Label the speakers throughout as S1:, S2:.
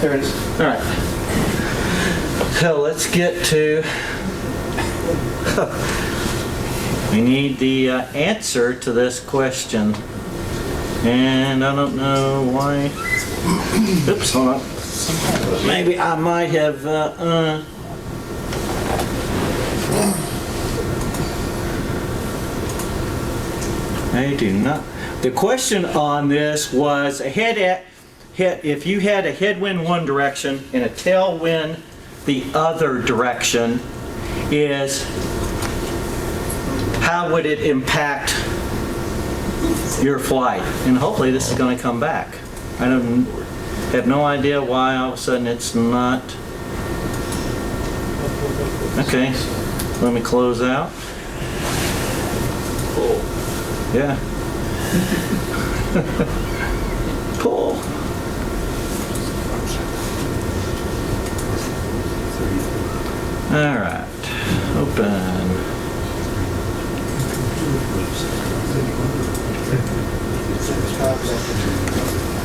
S1: There it is.
S2: All right. So let's get to, we need the answer to this question. And I don't know why, oops, hold on. Maybe I might have, I do not. The question on this was if you had a headwind one direction and a tailwind the other direction, is how would it impact your flight? And hopefully this is going to come back. I have no idea why all of a sudden it's not. Okay, let me close out. Yeah. Pull. All right, open.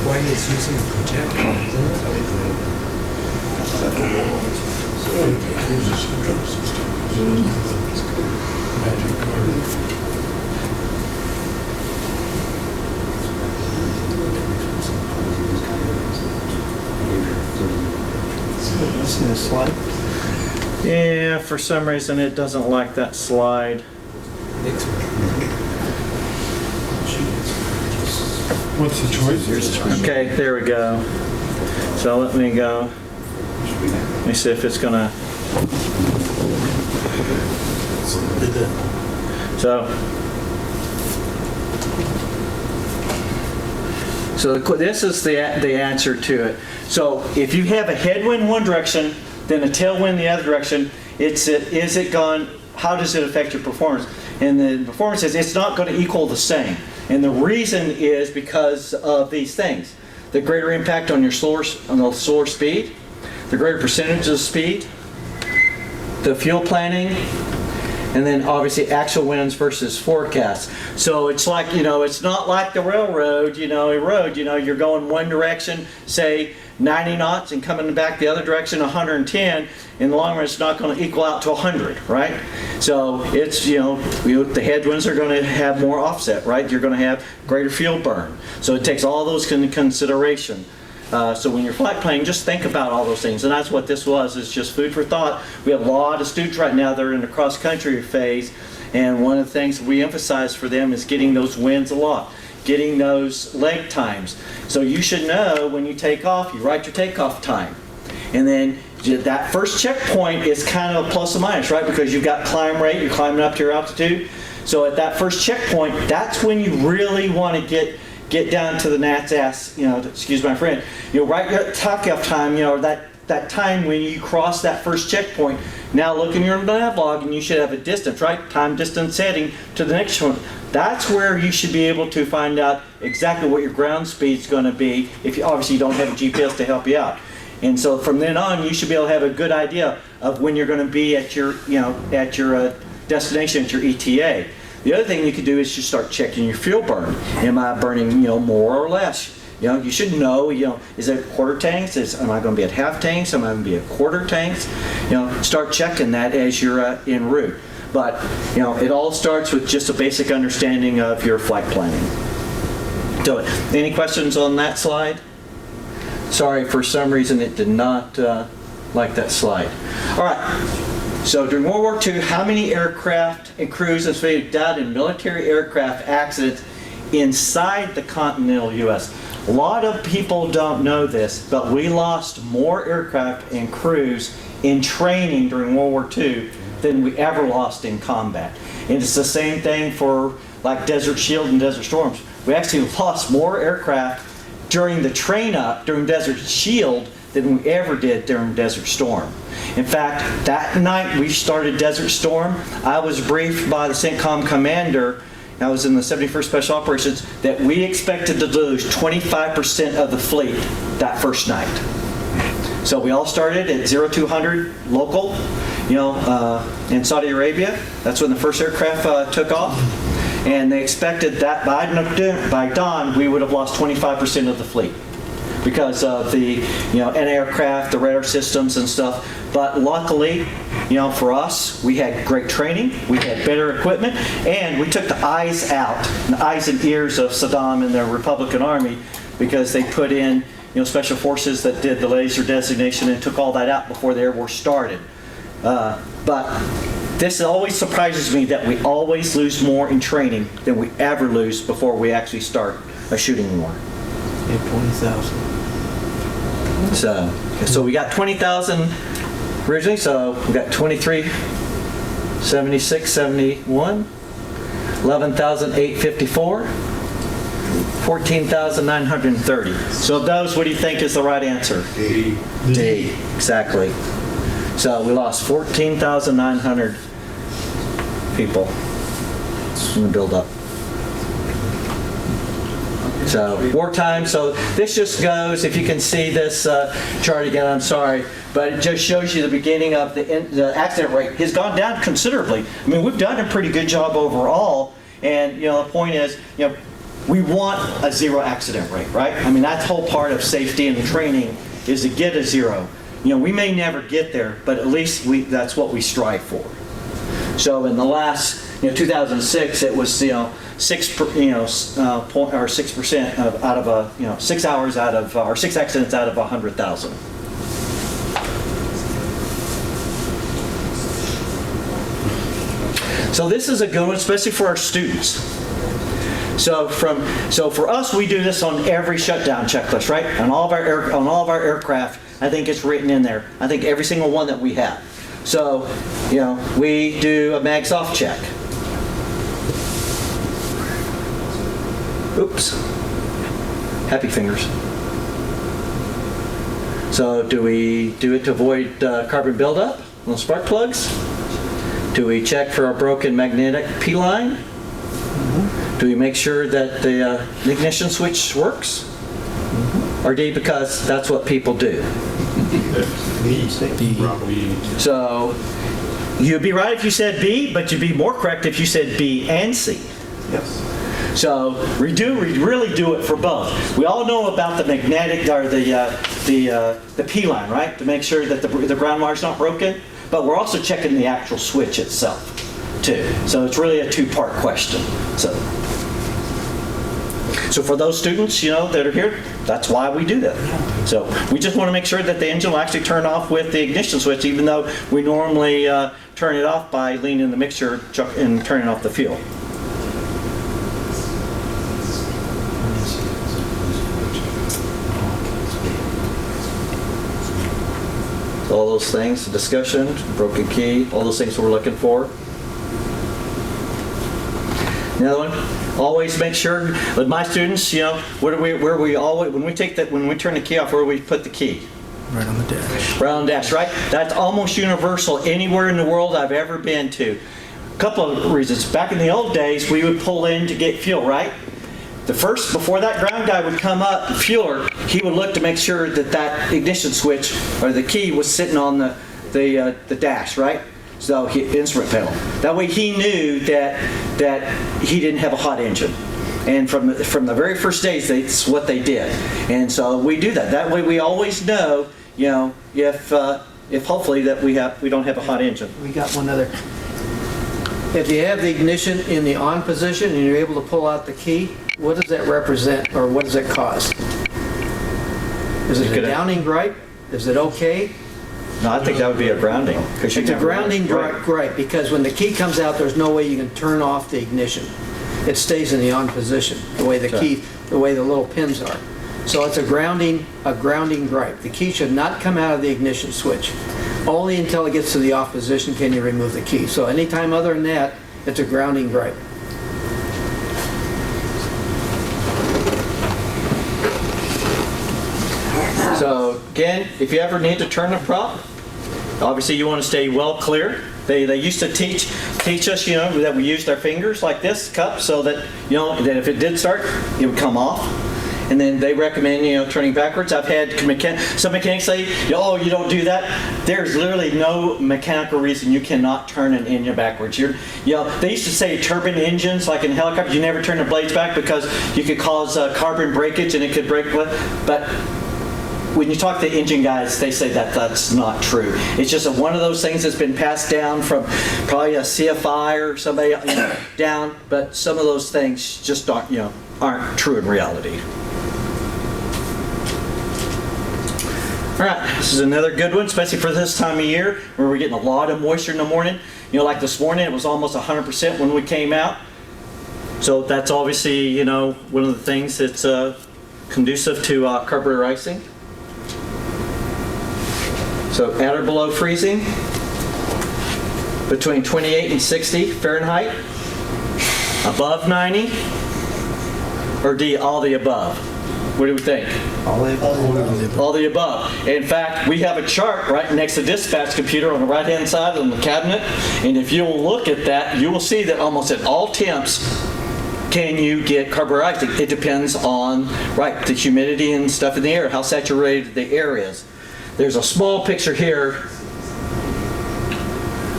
S3: Why is using a projector? Magic card.
S1: See the slide?
S2: Yeah, for some reason it doesn't like that slide.
S3: What's the choice?
S2: Okay, there we go. So let me go. Let me see if it's gonna. So this is the answer to it. So if you have a headwind one direction, then a tailwind the other direction, is it gone? How does it affect your performance? And the performance is it's not going to equal the same. And the reason is because of these things: the greater impact on your slower speed, the greater percentage of speed, the fuel planning, and then obviously actual winds versus forecast. So it's like, it's not like the railroad, you're going one direction, say 90 knots, and coming back the other direction 110. In the long run, it's not going to equal out to 100, right? So it's, the headwinds are going to have more offset, right? You're going to have greater fuel burn. So it takes all those into consideration. So when you're flight planning, just think about all those things. And that's what this was, is just food for thought. We have a lot of students right now that are in the cross-country phase, and one of the things we emphasize for them is getting those wins a lot, getting those leg times. So you should know when you take off, you write your takeoff time. And then that first checkpoint is kind of a plus or minus, right? Because you've got climb rate, you're climbing up to your altitude. So at that first checkpoint, that's when you really want to get down to the gnat's ass, excuse my friend. Write your takeoff time, that time when you cross that first checkpoint. Now look in your nav log and you should have a distance, right? Time distance heading to the next one. That's where you should be able to find out exactly what your ground speed is going to be if you obviously don't have a GPS to help you out. And so from then on, you should be able to have a good idea of when you're going to be at your, destination, at your ETA. The other thing you could do is just start checking your fuel burn. Am I burning, more or less? You should know, is it quarter tanks? Am I going to be at half tanks? Am I going to be at quarter tanks? Start checking that as you're en route. But, it all starts with just a basic understanding of your flight planning. So, any questions on that slide? Sorry, for some reason it did not like that slide. All right. So during World War II, how many aircraft and crews have died in military aircraft accidents inside the continental U.S.? A lot of people don't know this, but we lost more aircraft and crews in training during World War II than we ever lost in combat. And it's the same thing for like Desert Shield and Desert Storms. We actually lost more aircraft during the train-up during Desert Shield than we ever did during Desert Storm. In fact, that night we started Desert Storm, I was briefed by the CENTCOM commander, I was in the 71st Special Operations, that we expected to lose 25% of the fleet that first night. So we all started at 0200 local, in Saudi Arabia. That's when the first aircraft took off. And they expected that by dawn we would have lost 25% of the fleet. because of the, an aircraft, the radar systems and stuff. But luckily, for us, we had great training, we had better equipment, and we took the eyes out, the eyes and ears of Saddam and the Republican Army, because they put in, special forces that did the laser designation and took all that out before the air war started. But this always surprises me that we always lose more in training than we ever lose before we actually start a shooting war.
S1: Yeah, 20,000.
S2: So we got 20,000 originally, so we got 23, 76, 71, 11,854, 14,930. So of those, what do you think is the right answer?
S3: D.
S2: D, exactly. So we lost 14,900 people in the build-up. So wartime, so this just goes, if you can see this chart again, I'm sorry, but it just shows you the beginning of the accident rate has gone down considerably. I mean, we've done a pretty good job overall, and the point is, we want a zero accident rate, right? I mean, that's the whole part of safety and training is to get a zero. We may never get there, but at least that's what we strive for. So in the last, 2006, it was 6%, or 6% out of a 6 hours out of or 6 accidents out of 100,000. So this is a good one, especially for our students. So for us, we do this on every shutdown checklist, right? On all of our aircraft, I think it's written in there. I think every single one that we have. So, we do a mags off check. Oops. Happy fingers. So do we do it to avoid carbon buildup on spark plugs? Do we check for a broken magnetic P-line? Do we make sure that the ignition switch works? Or D, because that's what people do?
S3: D.
S2: So you'd be right if you said B, but you'd be more correct if you said B and C.
S1: Yes.
S2: So we really do it for both. We all know about the magnetic or the P-line, right? To make sure that the ground wire's not broken. But we're also checking the actual switch itself, too. So it's really a two-part question. So for those students, that are here, that's why we do that. So we just want to make sure that the engine will actually turn off with the ignition switch, even though we normally turn it off by leaning the mixture and turning off the fuel. All those things, the discussion, broken key, all those things we're looking for. Another one, always make sure with my students, when we turn the key off, where do we put the key?
S1: Right on the dash.
S2: Right on the dash, right? That's almost universal anywhere in the world I've ever been to. A couple of reasons. Back in the old days, we would pull in to get fuel, right? Before that ground guy would come up, the fueler, he would look to make sure that ignition switch or the key was sitting on the dash, right? So instrument panel. That way he knew that he didn't have a hot engine. And from the very first days, that's what they did. And so we do that. That way we always know, if hopefully that we don't have a hot engine.
S1: We got one other. If you have the ignition in the on position and you're able to pull out the key, what does that represent, or what does it cause? Is it a downing gripe? Is it okay?
S2: No, I think that would be a grounding.
S1: It's a grounding gripe, because when the key comes out, there's no way you can turn off the ignition. It stays in the on position, the way the little pins are. So it's a grounding gripe. The key should not come out of the ignition switch. Only until it gets to the off position can you remove the key. So anytime other than that, it's a grounding gripe.
S2: So again, if you ever need to turn the prop, obviously you want to stay well clear. They used to teach us, that we used our fingers like this cup, so that that if it did start, it would come off. And then they recommend turning backwards. I've had some mechanics say, "Oh, you don't do that." There's literally no mechanical reason you cannot turn an engine backwards. They used to say turbine engines, like in helicopters, you never turn the blades back because you could cause carbon breakage and it could break. But when you talk to engine guys, they say that that's not true. It's just one of those things that's been passed down from probably a CFI or somebody, down, but some of those things just aren't true in reality. All right, this is another good one, especially for this time of year where we're getting a lot of moisture in the morning. Like this morning, it was almost 100% when we came out. So that's obviously, one of the things that's conducive to carburetor icing. So at or below freezing, between 28 and 60 Fahrenheit, above 90, or D, all the above? What do we think?
S1: All the above.
S2: All the above. In fact, we have a chart right next to dispatch computer on the right-hand side on the cabinet, and if you will look at that, you will see that almost at all temps, can you get carburetor icing? It depends on, the humidity and stuff in the air, how saturated the air is. There's a small picture here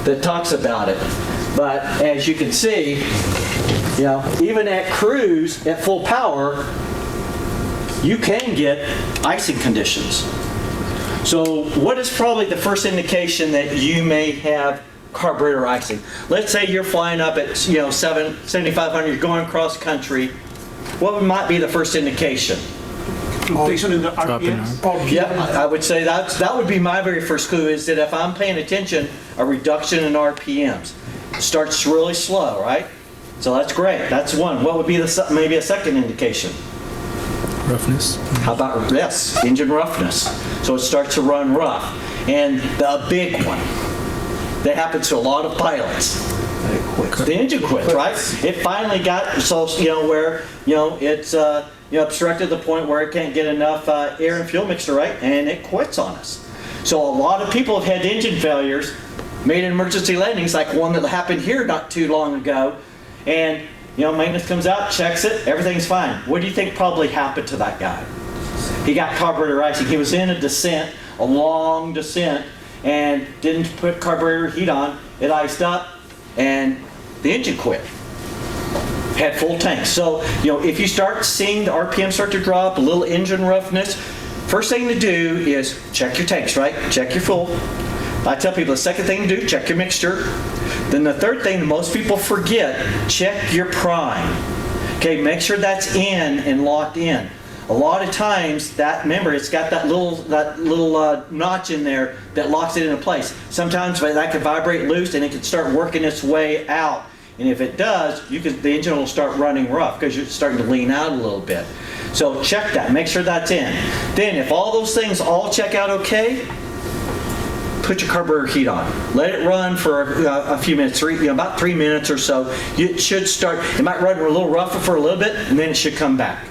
S2: that talks about it, but as you can see, even at cruise, at full power, you can get icing conditions. So what is probably the first indication that you may have carburetor icing? Let's say you're flying up at 7,500, you're going cross country. What might be the first indication?
S4: Fluctuation in the RPMs?
S2: Yeah, I would say that would be my very first clue, is that if I'm paying attention, a reduction in RPMs. It starts really slow, right? So that's great. That's one. What would be maybe a second indication?
S5: Roughness.
S2: How about, yes, engine roughness. So it starts to run rough. And the big one that happens to a lot of pilots, the engine quits, right? It finally got so, where, it's, obstructed to the point where it can't get enough air and fuel mixture, right? And it quits on us. So a lot of people have had engine failures, made emergency landings, like one that happened here not too long ago. And maintenance comes out, checks it, everything's fine. What do you think probably happened to that guy? He got carburetor icing. He was in a descent, a long descent, and didn't put carburetor heat on. It iced up, and the engine quit. Had full tanks. So, if you start seeing the RPM start to drop, a little engine roughness, first thing to do is check your tanks, right? Check your fuel. I tell people the second thing to do, check your mixture. Then the third thing that most people forget, check your prime. Okay, make sure that's in and locked in. A lot of times, remember, it's got that little notch in there that locks it into place. Sometimes that can vibrate loose and it can start working its way out. And if it does, the engine will start running rough because you're starting to lean out a little bit. So check that, make sure that's in. Then if all those things all check out okay, put your carburetor heat on. Let it run for a few minutes, about 3 minutes or so. It should start, it might run a little rougher for a little bit, and then it should come back.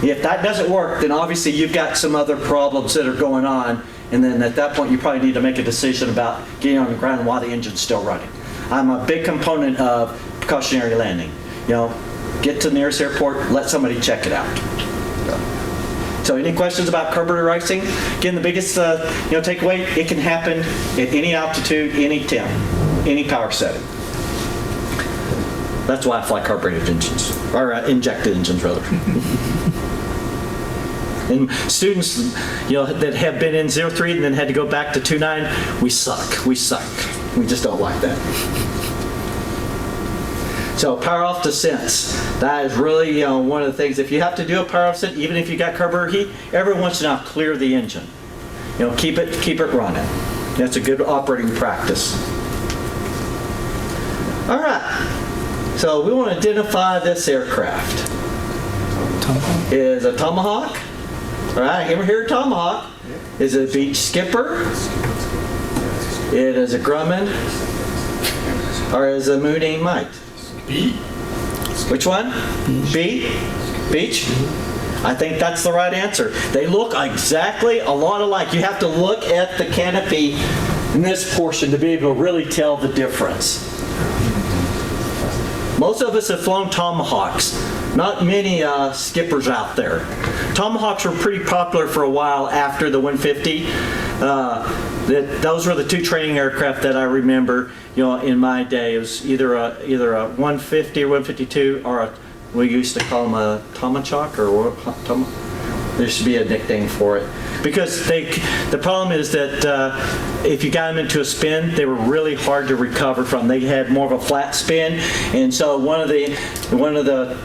S2: If that doesn't work, then obviously you've got some other problems that are going on, and then at that point you probably need to make a decision about getting on the ground while the engine's still running. I'm a big component of precautionary landing. Get to the nearest airport, let somebody check it out. So any questions about carburetor icing? Again, the biggest takeaway, it can happen at any altitude, any temp, any power setting. That's why I fly carbureted engines, or injected engines rather. And students, that have been in 03 and then had to go back to 2.9, we suck. We just don't like that. So power off descents. That is really one of the things. If you have to do a power off descent, even if you got carburetor heat, every once in a while clear the engine. Keep it running. That's a good operating practice. All right. So we want to identify this aircraft. Is a Tomahawk. All right, ever hear of Tomahawk? Is it a Beach Skipper? It is a Grumman? Or is it a Mooney Mite?
S3: B.
S2: Which one? B? Beach? I think that's the right answer. They look exactly a lot alike. You have to look at the canopy in this portion to be able to really tell the difference. Most of us have flown Tomahawks. Not many skippers out there. Tomahawks were pretty popular for a while after the 150. Those were the two training aircraft that I remember. In my day, it was either a 150 or 152, or we used to call them a Tomahawk, or there should be a nickname for it. because the problem is that if you got them into a spin, they were really hard to recover from. They had more of a flat spin, and so one of the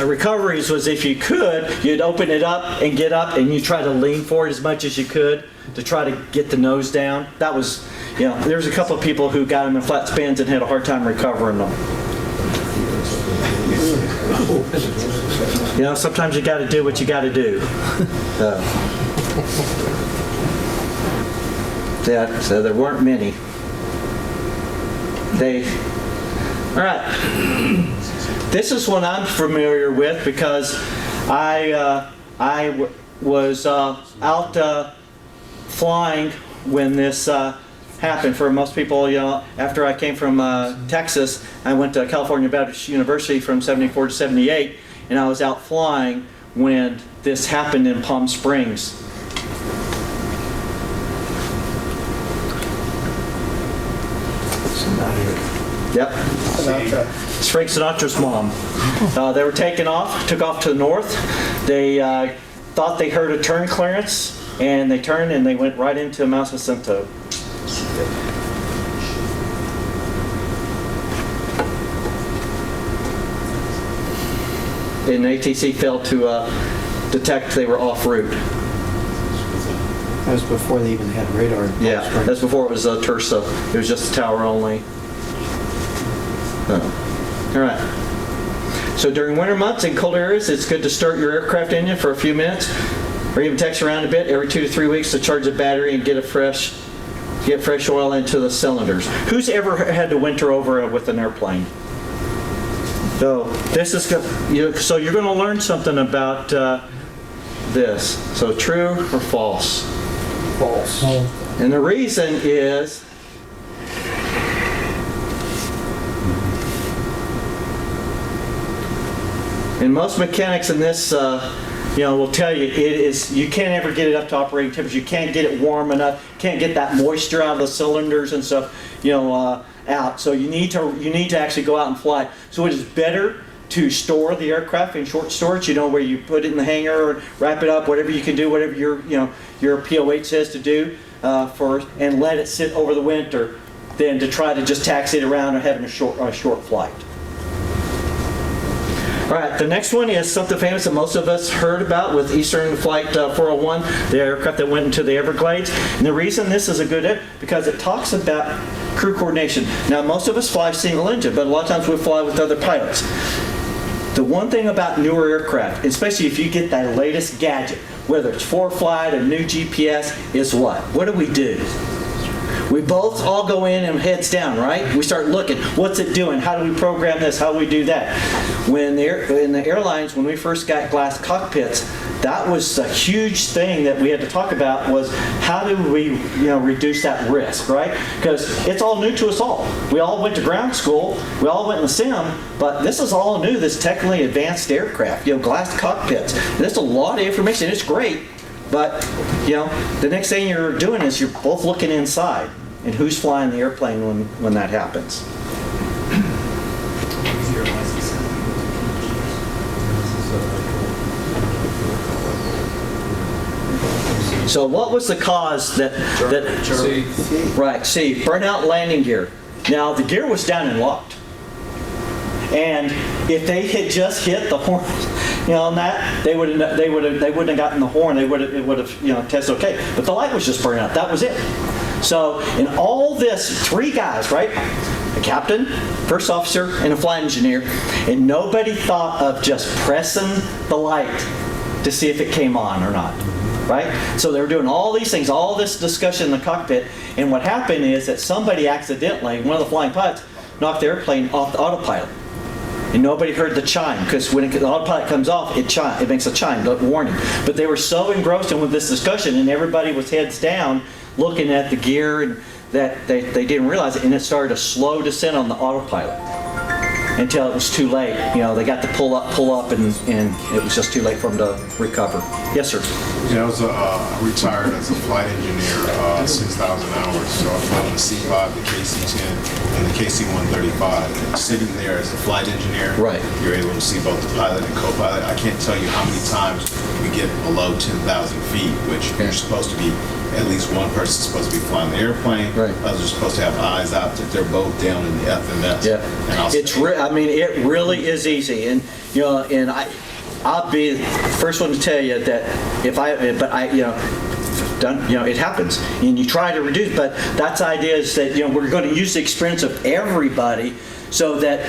S2: recoveries was, if you could, you'd open it up and get up and you try to lean forward as much as you could to try to get the nose down. That was, there's a couple of people who got them in flat spins and had a hard time recovering them. Sometimes you got to do what you got to do. So there weren't many. All right. This is one I'm familiar with because I was out flying when this happened. For most people, after I came from Texas, I went to California Baptist University from 74 to 78, and I was out flying when this happened in Palm Springs. Yep. It's Frank Sinatra's mom. They were took off to the north. They thought they heard a turn clearance, and they turned and they went right into Mount Jacinto. And ATC failed to detect they were off route.
S1: That was before they even had radar.
S2: Yeah, that's before it was Tersa. It was just a tower only. All right. So during winter months in cold areas, it's good to start your aircraft engine for a few minutes, or even text around a bit every 2 to 3 weeks to charge the battery and get fresh oil into the cylinders. Who's ever had to winter over with an airplane? So this is so you're going to learn something about this. So true or false?
S3: False.
S2: And the reason is and most mechanics in this, will tell you you can't ever get it up to operating temperature. You can't get it warm enough. Can't get that moisture out of the cylinders and stuff, out. So you need to actually go out and fly. So it is better to store the aircraft in short storage. Where you put it in the hangar or wrap it up, whatever you can do, whatever your POH says to do first, and let it sit over the winter, than to try to just taxi it around or having a short flight. All right, the next one is something famous that most of us heard about with Eastern Flight 401, the aircraft that went into the Everglades. And the reason this is a good because it talks about crew coordination. Now, most of us fly single engine, but a lot of times we fly with other pilots. The one thing about newer aircraft, especially if you get that latest gadget, whether it's ForeFlight, a new GPS, is what? What do? We both all go in and heads down, right? We start looking. What's it doing? How do we program this? How do we do that? In the airlines, when we first got glass cockpits, that was a huge thing that we had to talk about, was how do we reduce that risk, right? Because it's all new to us all. We all went to ground school. We all went in the sim, but this is all new, this technically advanced aircraft, glass cockpits. There's a lot of information. It's great, but the next thing you're doing is you're both looking inside. And who's flying the airplane when that happens? So what was the cause that right, C, burnout landing gear. Now the gear was down and locked. And if they had just hit the horn, on that, they wouldn't have gotten the horn. It would have tested okay. But the light was just burning out. That was it. So in all this, 3 guys, right? A captain, first officer, and a flight engineer, and nobody thought of just pressing the light to see if it came on or not, right? So they were doing all these things, all this discussion in the cockpit, and what happened is that somebody accidentally, one of the flying pilots, knocked the airplane off the autopilot. And nobody heard the chime, because when the autopilot comes off, it makes a chime, a warning. But they were so engrossed in with this discussion, and everybody was heads down looking at the gear, and that they didn't realize it, and it started a slow descent on the autopilot. until it was too late. They got to pull up, and it was just too late for them to recover. Yes, sir.
S3: Yeah, I was retired as a flight engineer, 6,000 hours. So I flew the C-5, the KC-10, and the KC-135. And sitting there as a flight engineer,
S2: Right.
S3: You're able to see both the pilot and co-pilot. I can't tell you how many times we get below 10,000 feet, which you're supposed to be, at least one person's supposed to be flying the airplane.
S2: Right.
S3: Others are supposed to have eyes out that they're both down in the FMS.
S2: Yeah,
S3: And I'll
S2: it really is easy, and I'll be the first one to tell you that it happens, and you try to reduce, but that's the idea is that we're going to use the experience of everybody, so that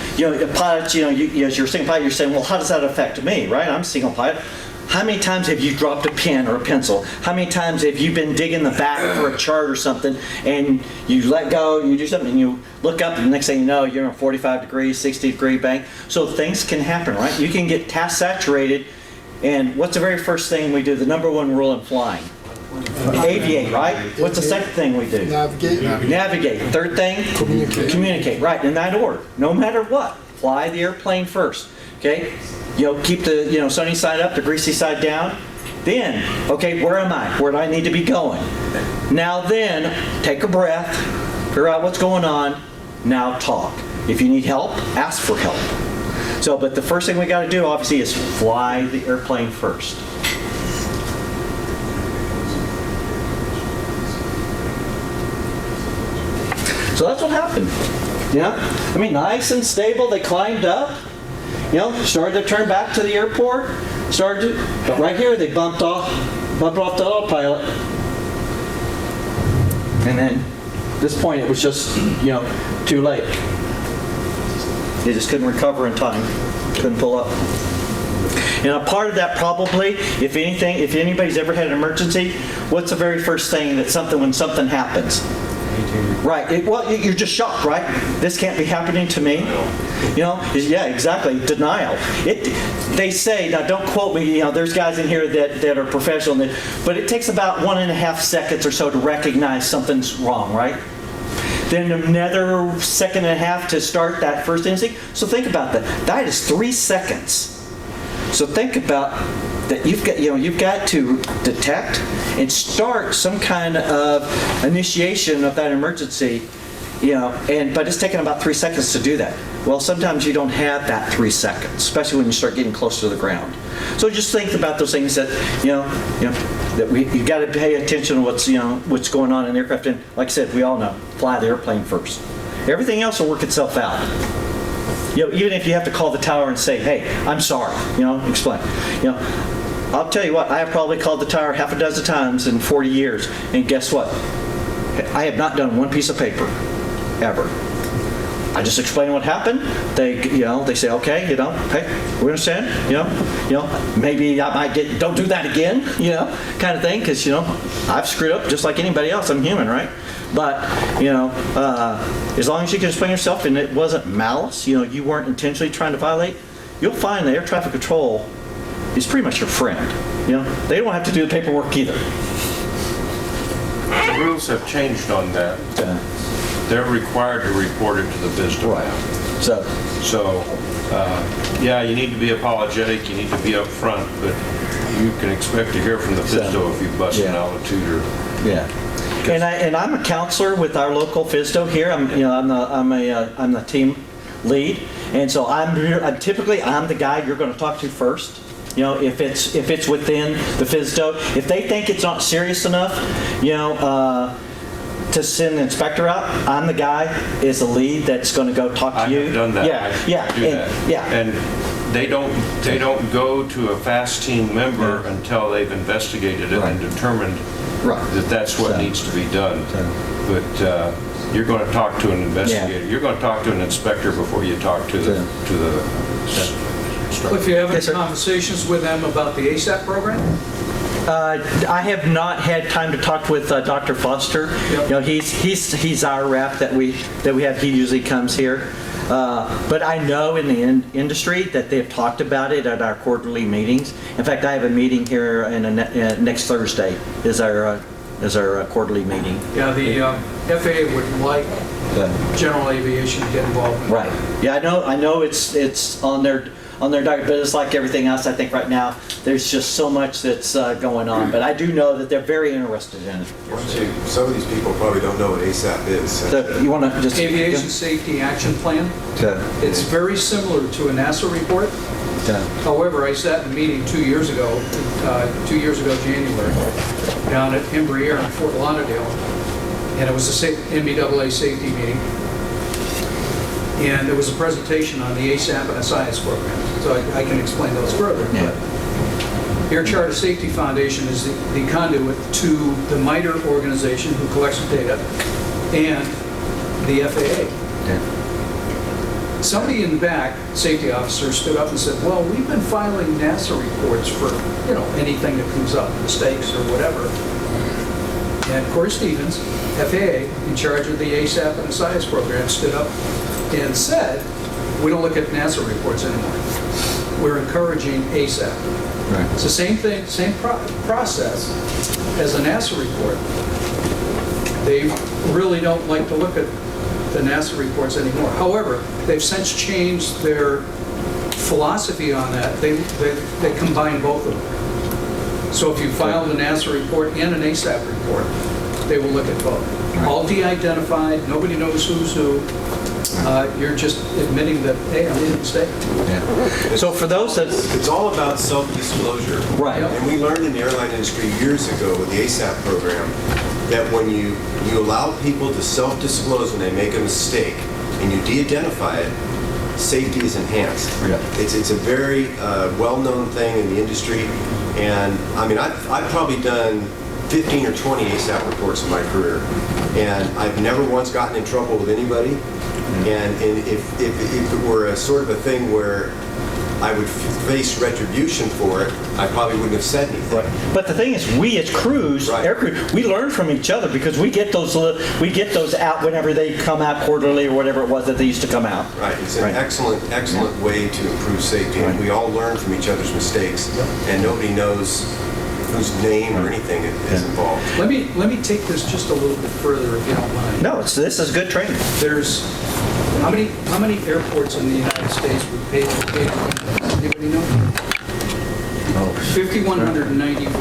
S2: pilots, as you're a single pilot, you're saying, well, how does that affect me, right? I'm a single pilot. How many times have you dropped a pen or a pencil? How many times have you been digging the back for a chart or something, and you let go, you do something, and you look up, and the next thing you know, you're in a 45-degree, 60-degree bank. So things can happen, right? You can get task saturated, and what's the very first thing we do? The number one rule in flying? Aviate, right? What's the second thing we do? Navigate. Third thing? Communicate, right, in that order. No matter what, fly the airplane first, okay? Keep the sunny side up, the greasy side down. Then, okay, where am I? Where do I need to be going? Now then, take a breath, figure out what's going on. Now talk. If you need help, ask for help. So, but the first thing we got to do, obviously, is fly the airplane first. So that's what happened. Nice and stable. They climbed up. Started to turn back to the airport. But right here they bumped off the autopilot. And then at this point it was just, too late. They just couldn't recover in time. Couldn't pull up. And a part of that probably, if anybody's ever had an emergency, what's the very first thing when something happens? Right. You're just shocked, right? This can't be happening to me. Yeah, exactly. Denial. They say, now don't quote me, there's guys in here that are professional, but it takes about 1.5 seconds or so to recognize something's wrong, right? Then another second and a half to start that first instinct. So think about that. That is 3 seconds. So think about that. You've got to detect and start some kind of initiation of that emergency, but it's taking about 3 seconds to do that. Well, sometimes you don't have that 3 seconds, especially when you start getting close to the ground. So just think about those things that that you got to pay attention to what's going on in the aircraft. And like I said, we all know, fly the airplane first. Everything else will work itself out. Even if you have to call the tower and say, hey, I'm sorry, explain. I'll tell you what, I have probably called the tower 6 times in 40 years, and guess what? I have not done one piece of paper, ever. I just explain what happened. They say, okay, hey, we understand, maybe I might don't do that again, kind of thing, because, I've screwed up just like anybody else. I'm human, right? But, as long as you can explain yourself and it wasn't malice, you weren't intentionally trying to violate, you'll find that air traffic control is pretty much your friend. They don't have to do the paperwork either.
S6: The rules have changed on that. They're required to report it to the FSDO now. So, you need to be apologetic, you need to be upfront, but you can expect to hear from the FSDO if you bust an altitude or... Yeah.
S2: And I'm a counselor with our local FSDO here. I'm the team lead, and so I'm typically the guy you're going to talk to first. If it's within the FSDO, if they think it's not serious enough, to send the inspector out, I'm the guy as a lead that's going to go talk to you.
S6: I've done that.
S2: Yeah.
S6: And they don't go to a FAST team member until they've investigated it and determined that that's what needs to be done. But you're going to talk to an investigator. You're going to talk to an inspector before you talk to the
S4: If you have any conversations with them about the ASAP program?
S2: I have not had time to talk with Dr. Foster.
S4: Yep.
S2: He's our rep that we have. He usually comes here. But I know in the industry that they've talked about it at our quarterly meetings. In fact, I have a meeting here next Thursday is our as our quarterly meeting.
S4: Yeah, the FAA would like general aviation to get involved in it.
S2: Right. Yeah, I know it's on their docket, but it's like everything else. I think right now there's just so much that's going on. But I do know that they're very interested in it.
S7: Some of these people probably don't know what ASAP is.
S2: So you want to just
S4: Aviation Safety Action Plan.
S2: Okay.
S4: It's very similar to a NASA report.
S2: Okay.
S4: However, I sat in a meeting 2 years ago, January, down at Embraer in Fort Lauderdale, and it was a NBAA safety meeting. And there was a presentation on the ASAP and SIS program, so I can explain those further.
S2: Yeah.
S4: But Air Charter Safety Foundation is the conduit to the MITRE organization who collects the data and the FAA.
S2: Yeah.
S4: Somebody in the back, safety officer, stood up and said, well, we've been filing NASA reports for, anything that comes up, mistakes or whatever. And Corey Stevens, FAA, in charge of the ASAP and SIS program, stood up and said, we don't look at NASA reports anymore. We're encouraging ASAP.
S2: Right.
S4: It's the same thing, same process as a NASA report. They really don't like to look at the NASA reports anymore. However, they've since changed their philosophy on that. They combine both of them. So if you filed a NASA report and an ASAP report, they will look at both.
S2: Right.
S4: All de-identified, nobody knows who's who. You're just admitting that, hey, I made a mistake.
S2: Yeah. So for those that
S7: It's all about self-disclosure.
S2: Right.
S7: And we learned in the airline industry years ago with the ASAP program that when you allow people to self-disclose when they make a mistake and you de-identify it, safety is enhanced.
S2: Yeah.
S7: It's a very well-known thing in the industry. And I mean, I've probably done 15 or 20 ASAP reports in my career. And I've never once gotten in trouble with anybody. And if it were a sort of a thing where I would face retribution for it, I probably wouldn't have said anything.
S2: Right. But the thing is, we as crews,
S7: Right.
S2: air crew, we learn from each other because we get those out whenever they come out quarterly or whatever it was that they used to come out.
S7: Right. It's an
S2: Right.
S7: excellent way to improve safety. And we all learn from each other's mistakes, and nobody knows whose name or anything is involved.
S4: Let me take this just a little bit further, if you don't mind.
S2: No, this is good training.
S4: There's, how many airports in the United States would pay for data? Anybody know? 5,194.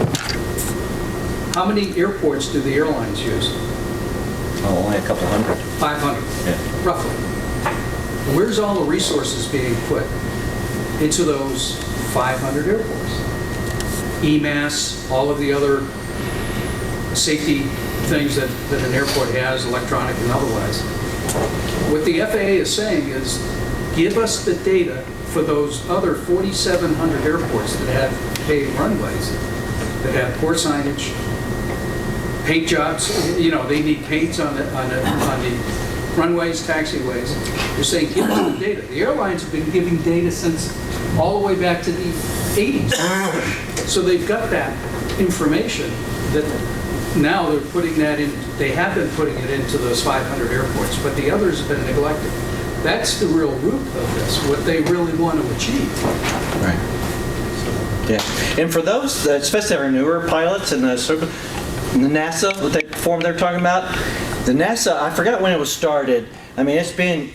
S4: How many airports do the airlines use?
S2: Oh, only a couple hundred.
S4: 500,
S2: Yeah.
S4: roughly. Where's all the resources being put into those 500 airports? EMAS, all of the other safety things that an airport has, electronic and otherwise. What the FAA is saying is, give us the data for those other 4,700 airports that have paved runways, that have poor signage, paint jobs, they need paints on the runways, taxiways. They're saying, give us the data. The airlines have been giving data since all the way back to the 80s. So they've got that information that now they're putting that in, they have been putting it into those 500 airports, but the others have been neglected. That's the real root of this, what they really want to achieve.
S2: Right. Yeah. And for those, especially our newer pilots and the NASA, what they form they're talking about, the NASA, I forgot when it was started. I mean, it's been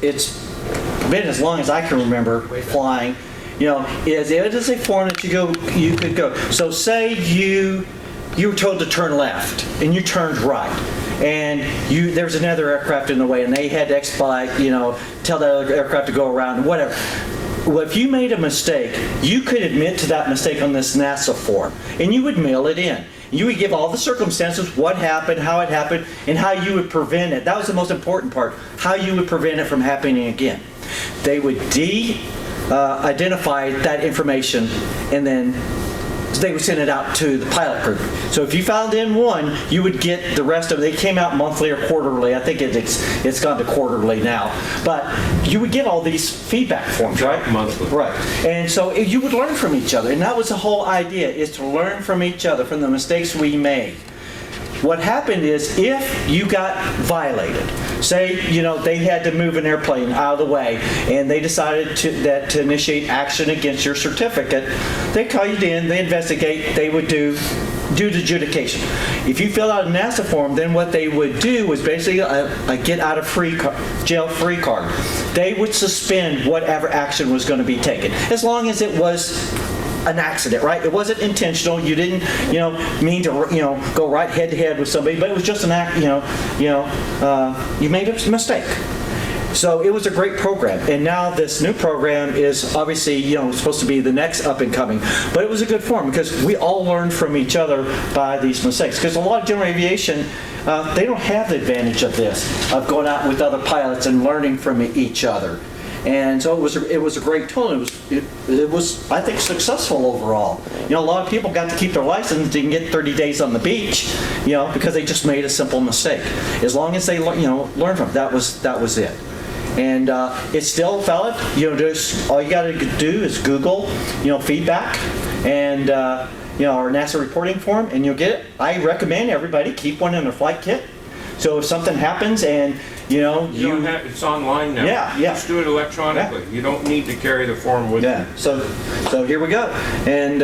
S2: as long as I can remember flying. It is a form that you could go. So say you were told to turn left and you turned right, and there's another aircraft in the way and they had to expedite, tell that other aircraft to go around, whatever. Well, if you made a mistake, you could admit to that mistake on this NASA form, and you would mail it in. You would give all the circumstances, what happened, how it happened, and how you would prevent it. That was the most important part, how you would prevent it from happening again. They would identify that information, and then they would send it out to the pilot group. So if you filed in one, you would get the rest of it. They came out monthly or quarterly. I think it's gone to quarterly now. But you would get all these feedback forms, right?
S6: Monthly.
S2: Right. And so you would learn from each other. And that was the whole idea, is to learn from each other, from the mistakes we made. What happened is, if you got violated, say, they had to move an airplane out of the way, and they decided to initiate action against your certificate, they call you in, they investigate, they would do do the adjudication. If you fill out a NASA form, then what they would do was basically a get out of jail free card. They would suspend whatever action was going to be taken, as long as it was an accident, right? It wasn't intentional. You didn't, mean to, go right head to head with somebody, but it was just an act. You made a mistake. So it was a great program, and now this new program is obviously, supposed to be the next up and coming. But it was a good form because we all learned from each other by these mistakes. Because a lot of general aviation, they don't have the advantage of this, of going out with other pilots and learning from each other. And so it was a great tool. It was I think successful overall. A lot of people got to keep their license and get 30 days on the beach, because they just made a simple mistake. As long as they learn from it, that was it. And it's still valid. Just all you got to do is Google, feedback, and our NASA reporting form, and you'll get it. I recommend everybody keep one in their flight kit. So if something happens and
S6: You don't have, it's online now.
S2: Yeah.
S6: Just do it electronically. You don't need to carry the form with you.
S2: So here we go. And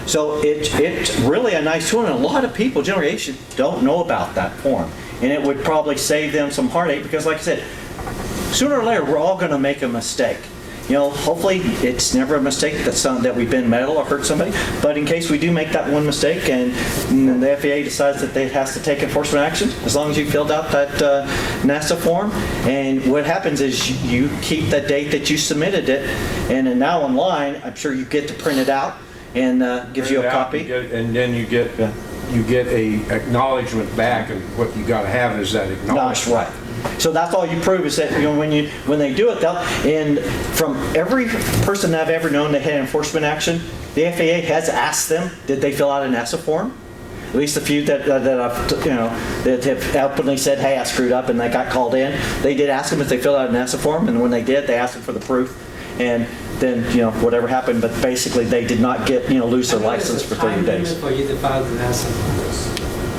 S2: so it's really a nice tool, and a lot of people, general aviation, don't know about that form. And it would probably save them some heartache because, like I said, sooner or later, we're all going to make a mistake. Hopefully it's never a mistake that we've been metal or hurt somebody. But in case we do make that one mistake and the FAA decides that it has to take enforcement action, as long as you filled out that NASA form, and what happens is you keep the date that you submitted it, and then now online, I'm sure you get to print it out and gives you a copy.
S6: And then you get a acknowledgement back, and what you got to have is that acknowledgement.
S2: That's right. So that's all you prove is that when they do it, and from every person I've ever known that had enforcement action, the FAA has asked them, did they fill out a NASA form? At least a few that I've that have openly said, hey, I screwed up, and they got called in. They did ask them if they filled out a NASA form, and when they did, they asked them for the proof, and then whatever happened. But basically, they did not lose their license for 30 days.
S8: For you to file the NASA.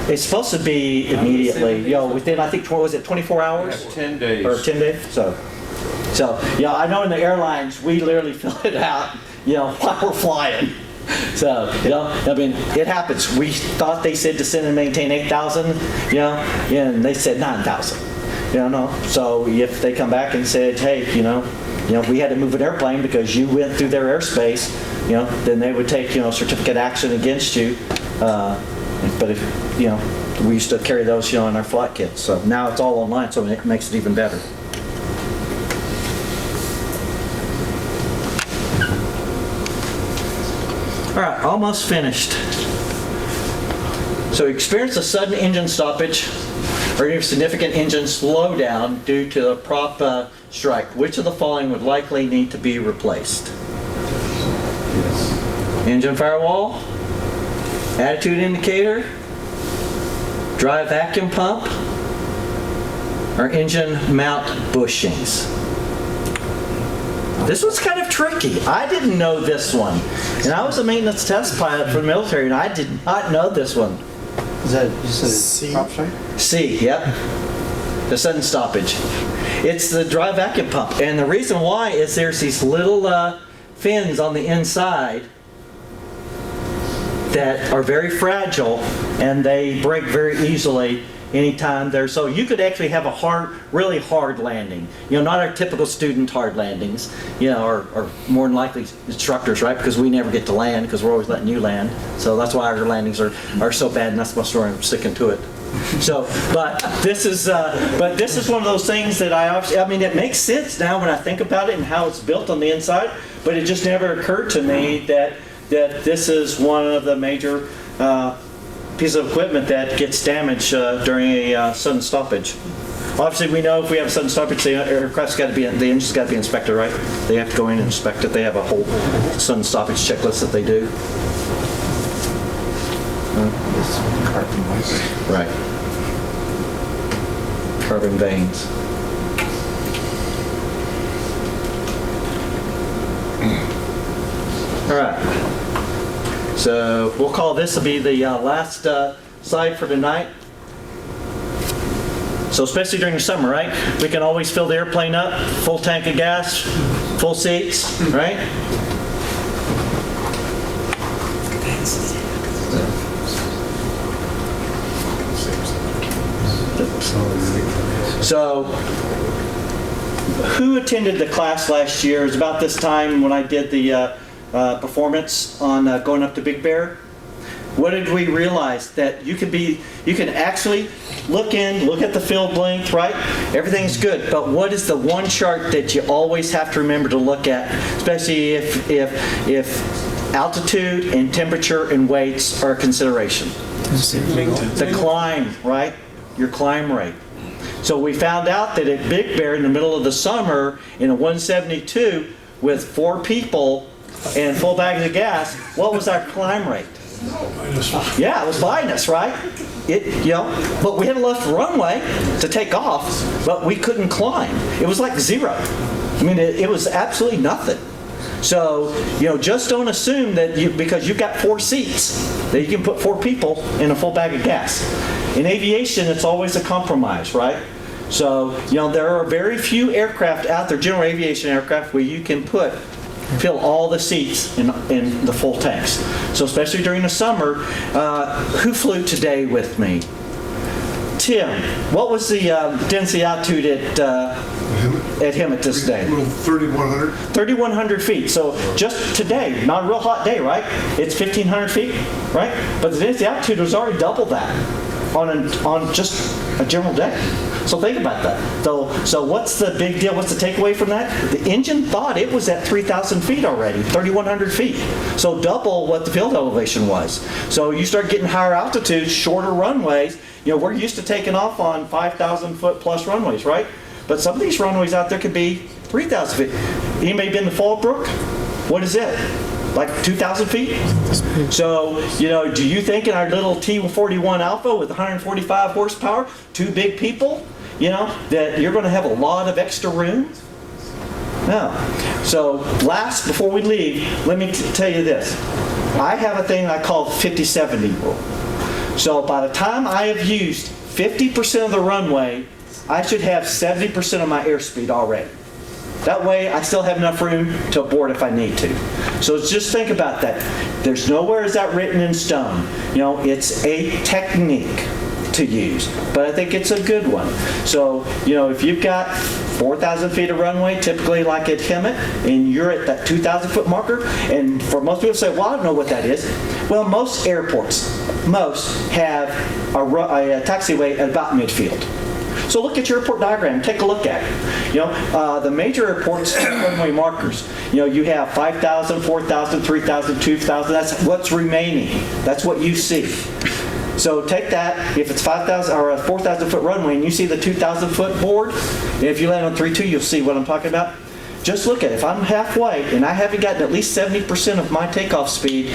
S2: It's supposed to be immediately, within, I think, was it 24 hours?
S6: 10 days.
S2: Or 10 days? So I know in the airlines, we literally fill it out, while we're flying. So, it happens. We thought they said to send and maintain 8,000, and they said 9,000. So if they come back and said, hey, we had to move an airplane because you went through their airspace, then they would take, certificate action against you. But if, we used to carry those, in our flight kits. So now it's all online, so it makes it even better. All right, almost finished. So experience a sudden engine stoppage or any significant engine slowdown due to a prop strike. Which of the following would likely need to be replaced? Engine firewall? Attitude indicator, dry vacuum pump, or engine mount bushings. This was kind of tricky. I didn't know this one. And I was a maintenance test pilot for the military, and I did not know this one.
S1: Is that just a prop strike?
S2: C, yep. The sudden stoppage. It's the dry vacuum pump. And the reason why is there's these little fins on the inside that are very fragile, and they break very easily anytime they're, so you could actually have a really hard landing. Not our typical student hard landings, or more than likely instructors, right? Because we never get to land because we're always letting you land. So that's why our landings are so bad, and that's my story. I'm sticking to it. So, but this is one of those things that it makes sense now when I think about it and how it's built on the inside, but it just never occurred to me that this is one of the major pieces of equipment that gets damaged during a sudden stoppage. Obviously, we know if we have a sudden stoppage, the engine's got to be inspected, right? They have to go in and inspect it. They have a whole sudden stoppage checklist that they do. Right. Carbon veins. All right. So we'll call this to be the last slide for tonight. So especially during the summer, right? We can always fill the airplane up, full tank of gas, full seats, right? So, who attended the class last year? It was about this time when I did the performance on going up to Big Bear. What did we realize? That you can actually look at the field length, right? Everything's good, but what is the one chart that you always have to remember to look at, especially if altitude and temperature and weights are a consideration? The climb, right? Your climb rate. So we found out that at Big Bear in the middle of the summer in a 172 with 4 people and full bags of gas, what was our climb rate? Yeah, it was minus, right? But we had enough runway to take off, but we couldn't climb. It was like 0. I mean, it was absolutely nothing. So, just don't assume that because you've got 4 seats, that you can put 4 people in a full bag of gas. In aviation, it's always a compromise, right? So, there are very few aircraft out there, general aviation aircraft, where you can fill all the seats in the full tanks. So especially during the summer, who flew today with me? Tim, what was the density altitude at Hemet this day?
S9: 3,100.
S2: 3,100 feet. So just today, not a real hot day, right? It's 1,500 feet, right? But the density altitude was already double that on just a general day. So think about that. So what's the big deal? What's the takeaway from that? The engine thought it was at 3,000 feet already, 3,100 feet. So double what the field elevation was. So you start getting higher altitudes, shorter runways. We're used to taking off on 5,000 foot plus runways, right? But some of these runways out there could be 3,000 feet. Anybody been to Fallbrook? What is it? Like 2,000 feet? So, do you think in our little T-41 Alpha with 145 horsepower, 2 big people, that you're going to have a lot of extra room? No. So, before we leave, let me tell you this. I have a thing I call 50-70 rule. So, by the time I have used 50% of the runway, I should have 70% of my airspeed already. That way, I still have enough room to abort if I need to. So just think about that. There's nowhere is that written in stone. It's a technique to use, but I think it's a good one. So, if you've got 4,000 feet of runway, typically like at Hemet, and you're at that 2,000 foot marker, and for most people say, well, I don't know what that is. Well, most airports, have a taxiway at about midfield. So look at your airport diagram, take a look at it. The major airports have runway markers. You have 5,000, 4,000, 3,000, 2,000, that's what's remaining. That's what you see. So take that, if it's 5,000 or a 4,000 foot runway and you see the 2,000 foot board, and if you land on 3.2, you'll see what I'm talking about. Just look at it. If I'm halfway and I haven't gotten at least 70% of my takeoff speed,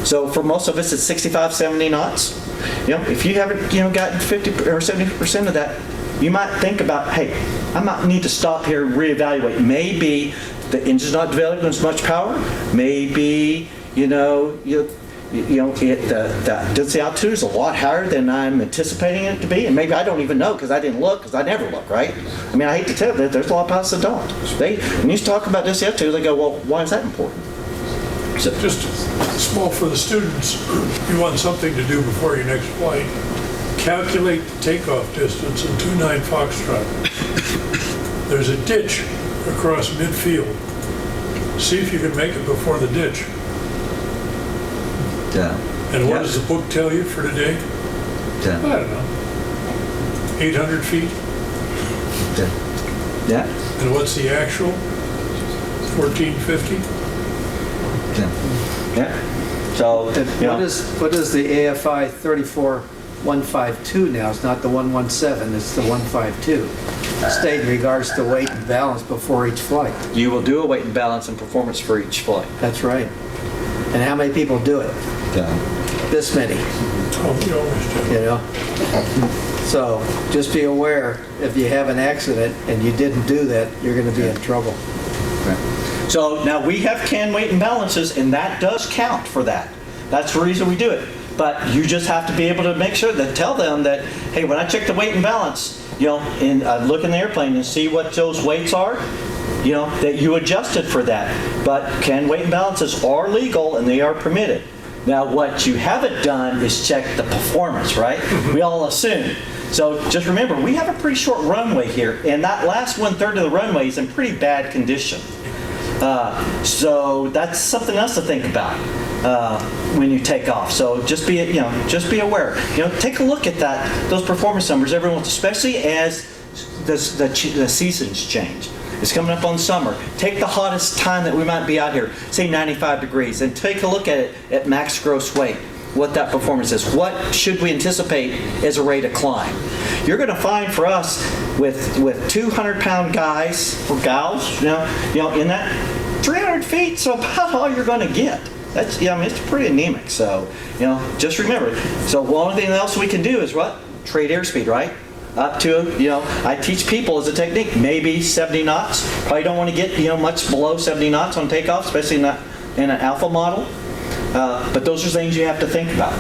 S2: so for most of us it's 65, 70 knots. If you haven't gotten 50 or 70% of that, you might think about, hey, I might need to stop here and reevaluate. Maybe the engine's not developing as much power. Maybe, the density altitude is a lot higher than I'm anticipating it to be, and maybe I don't even know because I didn't look, because I never look, right? I mean, I hate to tell you, there's a lot of pilots that don't. When you talk about density altitude, they go, well, why is that important?
S9: So, just small for the students, you want something to do before your next flight. Calculate the takeoff distance in 29 Foxtrot. There's a ditch across midfield. See if you can make it before the ditch.
S2: Yeah.
S9: And what does the book tell you for today?
S2: Yeah.
S9: I don't know. 800 feet?
S2: Yeah.
S9: And what's the actual? 1450?
S2: Yeah. So,
S1: What is the AFI 34152 now? It's not the 117, it's the 152. State in regards to weight and balance before each flight.
S2: you will do a weight and balance and performance for each flight.
S1: That's right. And how many people do it? This many,
S9: Oh, we always do.
S1: So just be aware, if you have an accident and you didn't do that, you're going to be in trouble.
S2: So now we have canned weight and balances, and that does count for that. That's the reason we do it. But you just have to be able to make sure that tell them that, hey, when I check the weight and balance, and look in the airplane and see what those weights are, that you adjusted for that. But canned weight and balances are legal and they are permitted. Now, what you haven't done is check the performance, right? We all assume. So just remember, we have a pretty short runway here, and that last 1/3 of the runway is in pretty bad condition. So that's something else to think about when you take off. So just be aware. Take a look at those performance numbers every once, especially as the seasons change. It's coming up on summer. Take the hottest time that we might be out here, say 95 degrees, and take a look at it at max gross weight, what that performance is. What should we anticipate as a rate of climb? You're going to find for us with 200-pound guys or gals, in that 300 feet, so about all you're going to get. That's, it's pretty anemic. So, just remember. So the only thing else we can do is what? Trade airspeed, right? Up to, I teach people as a technique, maybe 70 knots. Probably don't want to get, much below 70 knots on takeoff, especially in an alpha model. But those are things you have to think about.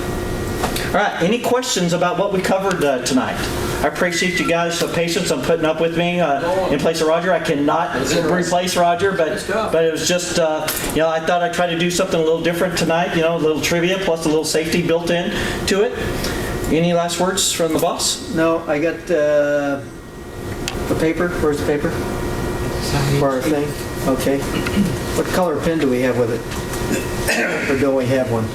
S2: All right, any questions about what we covered tonight? I appreciate you guys' patience on putting up with me in place of Roger. I cannot replace Roger, but it was just, I thought I'd try to do something a little different tonight, a little trivia plus a little safety built in to it. Any last words from the boss?
S1: No, I got the paper. Where's the paper? For our thing? Okay. What color pen do we have with it? Or don't we have one?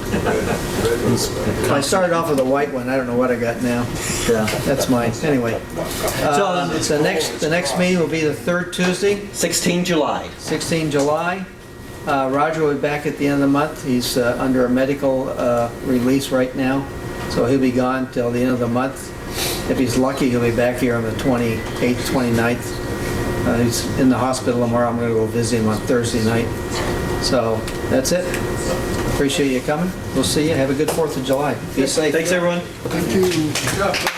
S1: I started off with a white one. I don't know what I got now. Yeah, that's mine. Anyway, the next meeting will be the third Tuesday,
S2: 16 July.
S1: 16 July. Roger will be back at the end of the month. He's under a medical release right now, so he'll be gone till the end of the month. If he's lucky, he'll be back here on the 28th, 29th. He's in the hospital tomorrow. I'm going to go visit him on Thursday night. So that's it. Appreciate you coming. We'll see you. Have a good 4th of July. Be safe.
S2: Thanks, everyone.
S9: Thank you.